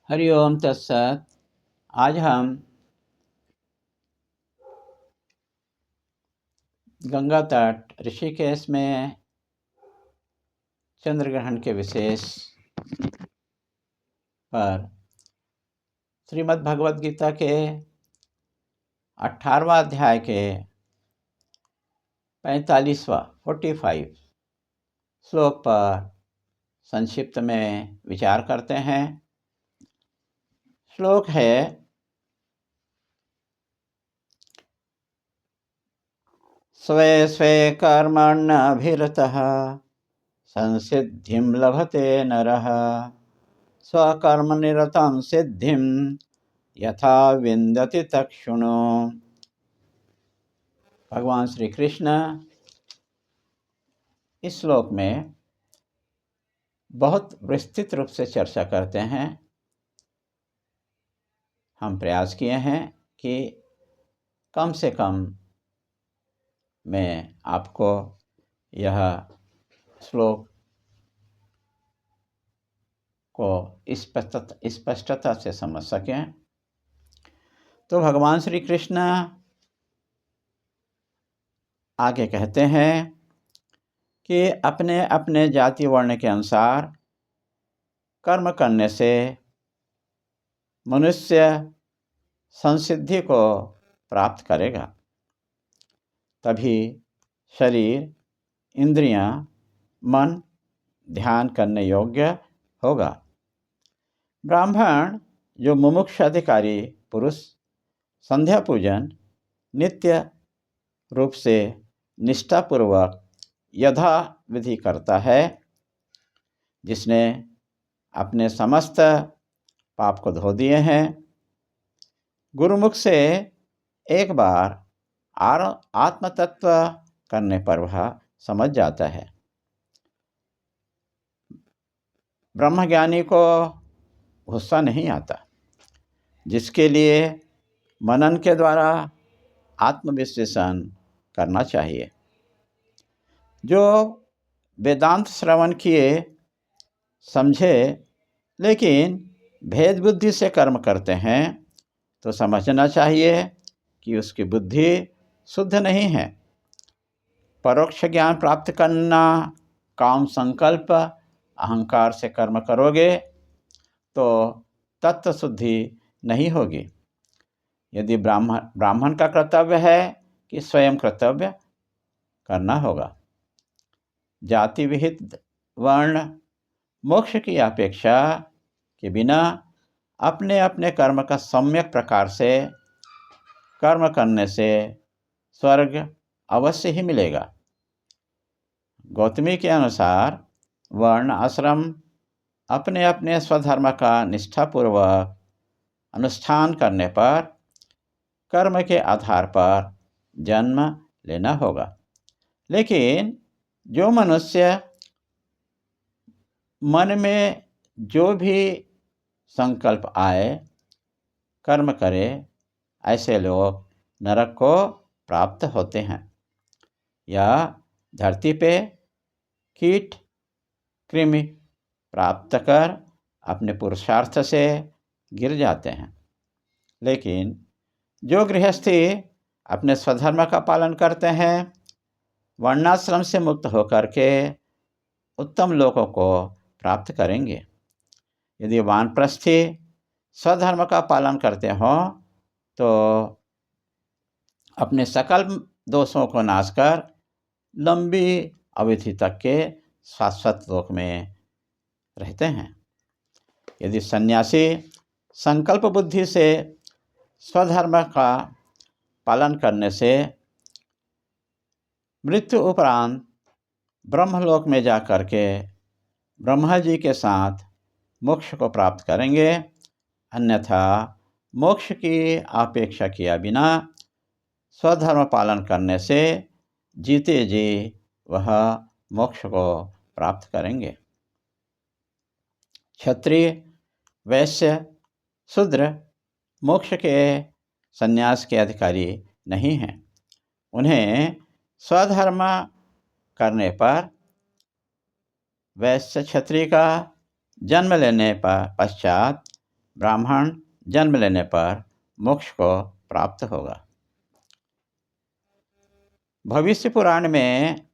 हरि ओम तत्सत। आज हम गंगा तट ऋषिकेश में चंद्र ग्रहण के विशेष पर श्रीमद् भगवद गीता के 18वां अध्याय के 45 श्लोक पर संक्षिप्त में विचार करते हैं। श्लोक है, स्वे स्वे कर्मण्यभिरतः संसिद्धिं लभते नरः स्वकर्मनिरतं सिद्धिं यथा विन्दति तक्षुणु। भगवान श्री कृष्ण इस श्लोक में बहुत विस्तृत रूप से चर्चा करते हैं। हम प्रयास किए हैं कि कम से कम मैं आपको यह श्लोक को स्पष्टता से समझ सकें। तो भगवान श्री कृष्ण आगे कहते हैं कि अपने अपने जाति वर्ण के अनुसार कर्म करने से मनुष्य संसिद्धि को प्राप्त करेगा, तभी शरीर, इंद्रियां, मन ध्यान करने योग्य होगा। ब्राह्मण जो मुमुक्ष अधिकारी पुरुष संध्या पूजन नित्य रूप से निष्ठापूर्वक यथा विधि करता है, जिसने अपने समस्त पाप को धो दिए हैं, गुरुमुख से एक बार आत्म तत्व करने पर वह समझ जाता है। ब्रह्मज्ञानी को गुस्सा नहीं आता, जिसके लिए मनन के द्वारा आत्मविश्लेषण करना चाहिए। जो वेदांत श्रवण किए समझे लेकिन भेद बुद्धि से कर्म करते हैं, तो समझना चाहिए कि उसकी बुद्धि शुद्ध नहीं है। परोक्ष ज्ञान प्राप्त करना काम संकल्प अहंकार से कर्म करोगे तो तत्व शुद्धि नहीं होगी। यदि ब्राह्मण का कर्तव्य है कि स्वयं कर्तव्य करना होगा। जाति विहित वर्ण मोक्ष की अपेक्षा के बिना अपने अपने कर्म का सम्यक प्रकार से कर्म करने से स्वर्ग अवश्य ही मिलेगा। गौतमी के अनुसार वर्ण आश्रम अपने अपने स्वधर्म का निष्ठापूर्वक अनुष्ठान करने पर कर्म के आधार पर जन्म लेना होगा। लेकिन जो मनुष्य मन में जो भी संकल्प आए कर्म करे, ऐसे लोग नरक को प्राप्त होते हैं या धरती पे कीट कृमि प्राप्त कर अपने पुरुषार्थ से गिर जाते हैं। लेकिन जो गृहस्थी अपने स्वधर्म का पालन करते हैं, वर्णाश्रम से मुक्त होकर के उत्तम लोकों को प्राप्त करेंगे। यदि वानप्रस्थी स्वधर्म का पालन करते हो तो अपने सकल दोषों को नाश कर लंबी अवधि तक के शाश्वत लोक में रहते हैं। यदि सन्यासी संकल्प बुद्धि से स्वधर्म का पालन करने से मृत्यु उपरांत ब्रह्मलोक में जाकर के ब्रह्मा जी के साथ मोक्ष को प्राप्त करेंगे, अन्यथा मोक्ष की अपेक्षा किया बिना स्वधर्म पालन करने से जीते जी वह मोक्ष को प्राप्त करेंगे। क्षत्रिय, वैश्य, शूद्र मोक्ष के संन्यास के अधिकारी नहीं हैं। उन्हें स्वधर्म करने पर वैश्य क्षत्रिय का जन्म लेने पर पश्चात ब्राह्मण जन्म लेने पर मोक्ष को प्राप्त होगा। भविष्य पुराण में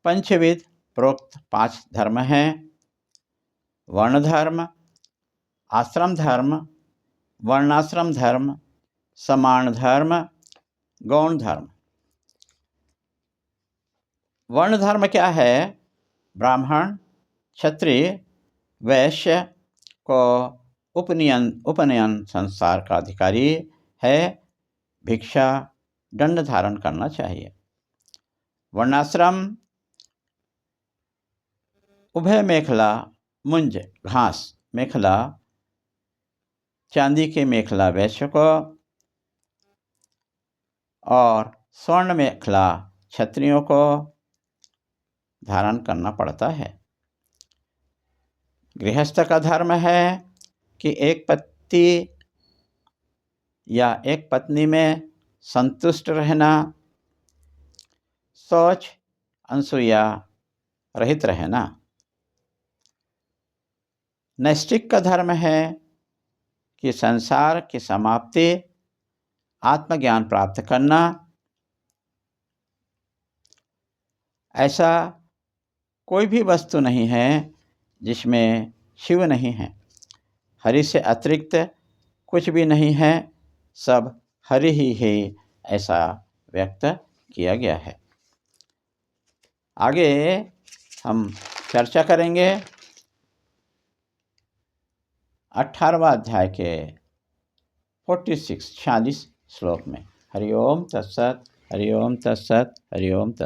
पंचविध प्रोक्त 5 धर्म हैं: वर्ण धर्म, आश्रम धर्म, वर्णाश्रम धर्म, समान धर्म, गौण धर्म। वर्ण धर्म क्या है? ब्राह्मण, क्षत्रिय, वैश्य को उपनयन संसार का अधिकारी है, भिक्षा दंड धारण करना चाहिए। वर्णाश्रम उभय मेखला मुंज घास मेखला, चांदी के मेखला वैश्य को और स्वर्ण मेखला क्षत्रियों को धारण करना पड़ता है। गृहस्थ का धर्म है कि एक पति या एक पत्नी में संतुष्ट रहना, शौच अनसूया रहित रहना। नैष्ठिक का धर्म है कि संसार की समाप्ति, आत्मज्ञान प्राप्त करना। ऐसा कोई भी वस्तु नहीं है जिसमें शिव नहीं है। हरि से अतिरिक्त कुछ भी नहीं है, सब हरि ही है, ऐसा व्यक्त किया गया है। आगे हम चर्चा करेंगे 18वां अध्याय के 46 श्लोक में। हरि ओम तत्सत, हरि ओम तत्सत, हरि ओम तत्सत।